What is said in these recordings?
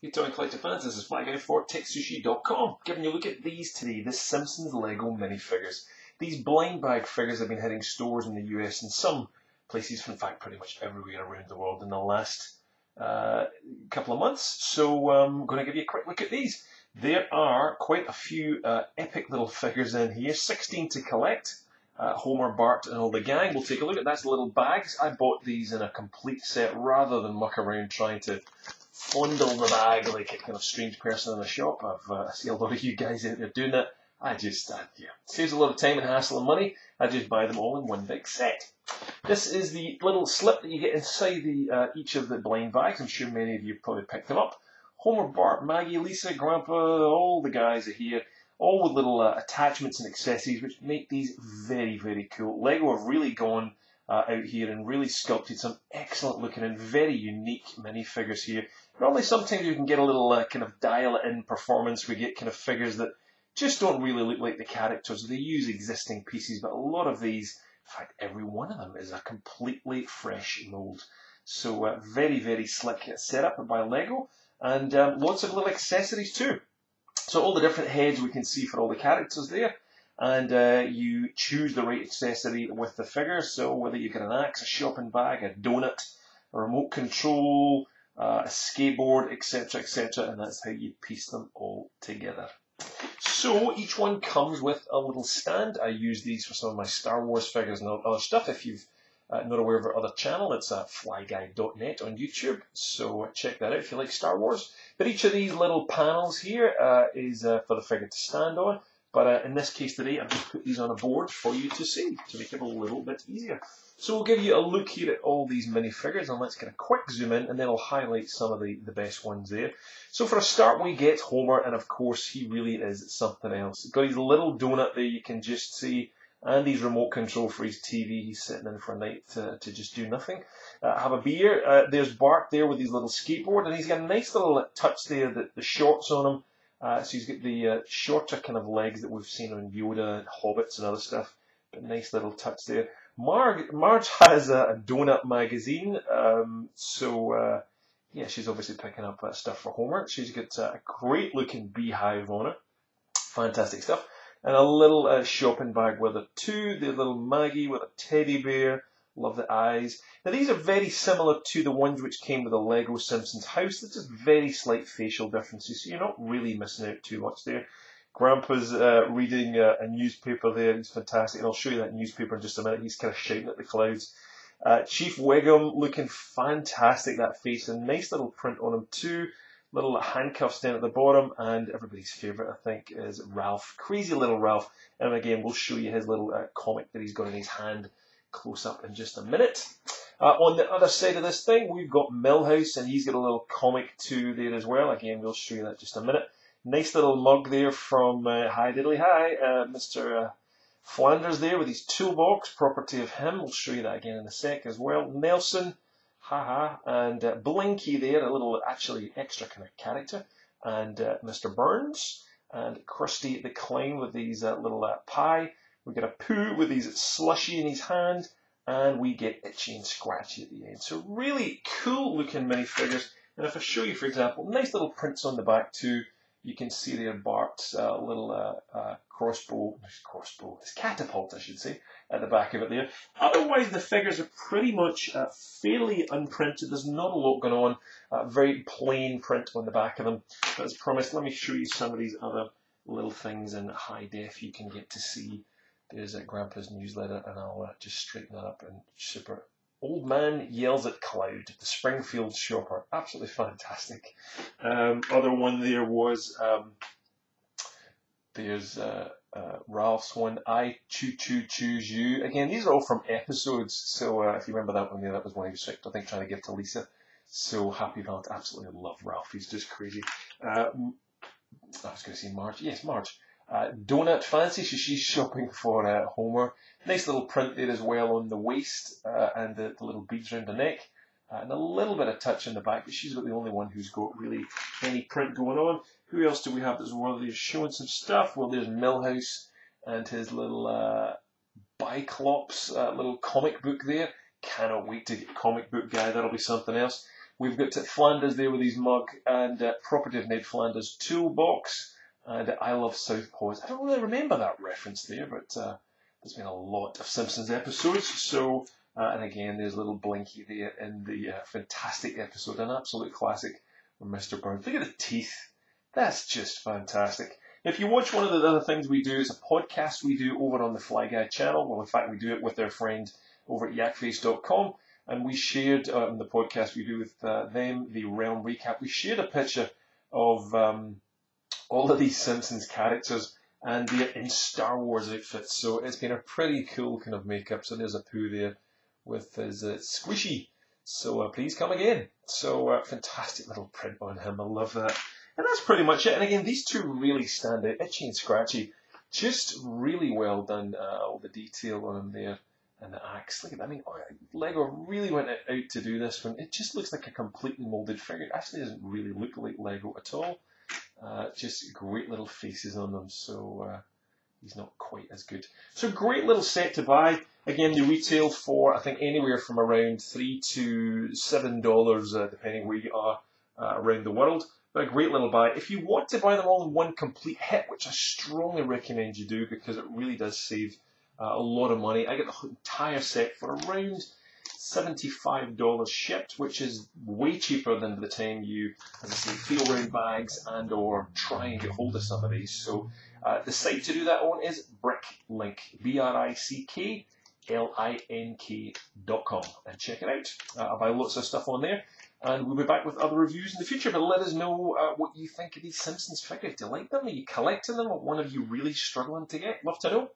Hey Toy Collector fans, this is Fly Guy for TekSushi.com, giving you a look at these today, the Simpsons Lego minifigures. These blind bag figures have been hitting stores in the US and some places, in fact pretty much everywhere around the world in the last couple of months. So I'm going to give you a quick look at these. There are quite a few epic little figures in here, 16 to collect. Homer, Bart and all the gang. We'll take a look at that's the little bags. I bought these in a complete set rather than muck around trying to fondle the bag like a kind of strange person in the shop. I see a lot of you guys out there doing that. Yeah, saves a lot of time and hassle and money. I just buy them all in one big set. This is the little slip that you get inside each of the blind bags. I'm sure many of you probably picked them up. Homer, Bart, Maggie, Lisa, Grandpa, all the guys are here. All with little attachments and accessories which make these very, very cool. Lego have really gone out here and really sculpted some excellent looking and very unique minifigures here. Normally sometimes you can get a little kind of dial-in performance. We get kind of figures that just don't really look like the characters. They use existing pieces, but a lot of these, in fact every one of them, is a completely fresh mould. So very, very slick setup by Lego, and lots of little accessories too. So all the different heads we can see for all the characters there, and you choose the right accessory with the figure. So whether you get an axe, a shopping bag, a donut, a remote control, a skateboard, etc., etc., and that's how you piece them all together. So each one comes with a little stand. I use these for some of my Star Wars figures and other stuff. If you've not aware of our other channel, it's at flyguy.net on YouTube, so check that out if you like Star Wars. But each of these little panels here is for the figure to stand on, but in this case today I've just put these on a board for you to see, to make it a little bit easier. So we'll give you a look here at all these minifigures, and let's get a quick zoom in, and then I'll highlight some of the best ones there. So for a start we get Homer, and of course he really is something else. He's got his little donut there, you can just see, and his remote control for his TV. He's sitting in for a night to just do nothing. Have a beer. There's Bart there with his little skateboard, and he's got a nice little touch there, the shorts on him. So he's got the shorter kind of legs that we've seen on Yoda and Hobbits and other stuff. But nice little touch there. Marge has a donut magazine. Yeah, she's obviously picking up stuff for Homer. She's got a great looking beehive on her. Fantastic stuff. And a little shopping bag with her too. The little Maggie with a teddy bear. Love the eyes. Now these are very similar to the ones which came with the Lego Simpsons house. There's just very slight facial differences, so you're not really missing out too much there. Grandpa's reading a newspaper there. He's fantastic. And I'll show you that newspaper in just a minute. He's kind of shouting at the clouds. Chief Wiggum looking fantastic, that face. A nice little print on him too. Little handcuffs down at the bottom, and everybody's favourite, I think, is Ralph. Crazy little Ralph. And again, we'll show you his little comic that he's got in his hand close up in just a minute. On the other side of this thing, we've got Milhouse, and he's got a little comic too there as well. Again, we'll show you that in just a minute. Nice little mug there from Hi Diddly Hi, Mr. Flanders there with his toolbox, property of him. We'll show you that again in a sec as well. Nelson. Haha, and Blinky there, a little actually extra kind of character, and Mr. Burns, and Krusty the Clown with his little pie. We get a Pooh with his slushy in his hand, and we get Itchy and Scratchy at the end. So really cool looking minifigures. And if I show you, for example, nice little prints on the back too. You can see there Bart's little his catapult, I should say, at the back of it there. Otherwise, the figures are pretty much fairly unprinted. There's not a lot going on. Very plain print on the back of them. But as promised, let me show you some of these other little things in high def you can get to see. There's Grandpa's newsletter, and I'll just straighten that up and super. Old Man Yells at Cloud, the Springfield Shopper. Absolutely fantastic. Other one there was, there's Ralph's one, I Choose You. Again, these are all from episodes, so if you remember that one there, that was one he was, I think, trying to give to Lisa. So happy about it. Absolutely love Ralph. He's just crazy. I was going to say Marge. Yes, Marge. Donut Fancy, so she's shopping for Homer. Nice little print there as well on the waist and the little beads around the neck. And a little bit of touch in the back, but she's about the only one who's got really any print going on. Who else do we have that's worthy of showing some stuff? Well, there's Milhouse and his little Biclops little comic book there. Cannot wait to get Comic Book Guy, that'll be something else. We've got Flanders there with his mug, and Property of Ned Flanders toolbox, and I Love Southpaws. I don't really remember that reference there, but there's been a lot of Simpsons episodes, so, and again, there's a little Blinky there in the fantastic episode, an absolute classic from Mr. Burns. Look at the teeth. That's just fantastic. If you watch one of the other things we do, it's a podcast we do over on the Fly Guy channel. Well, in fact, we do it with our friend over at yakface.com. And we shared in the podcast we do with them, the Realm Recap, we shared a picture of all of these Simpsons characters and they're in Star Wars outfits. So it's been a pretty cool kind of makeup. So there's a Pooh there with his squishy. So please come again. So fantastic little print on him. I love that. And that's pretty much it. And again, these two really stand out. Itchy and Scratchy. Just really well done. All the detail on them there. And the axe, look at that. I mean, Lego really went out to do this one. It just looks like a completely molded figure. It actually doesn't really look like Lego at all. Just great little faces on them, so he's not quite as good. So great little set to buy. Again, they retail for, I think, anywhere from around $3 to $7, depending where you are around the world. But a great little buy. If you want to buy them all in one complete hit, which I strongly recommend you do because it really does save a lot of money. I get the entire set for around $75 shipped, which is way cheaper than the time you, as I say, feel around bags and or try and get hold of some of these. So the site to do that on is Bricklink, BRICKLINK.com, and check it out. I buy lots of stuff on there, and we'll be back with other reviews in the future. But let us know what you think of these Simpsons figures. Do you like them? Are you collecting them? Or one of you really struggling to get? Love to know.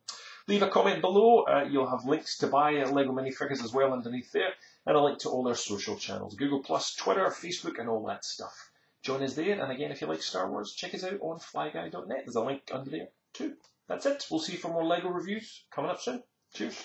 Leave a comment below. You'll have links to buy Lego minifigures as well underneath there, and a link to all their social channels, Google+, Twitter, Facebook, and all that stuff. Join us there, and again, if you like Star Wars, check us out on flyguy.net. There's a link under there too. That's it. We'll see you for more Lego reviews coming up soon. Cheers.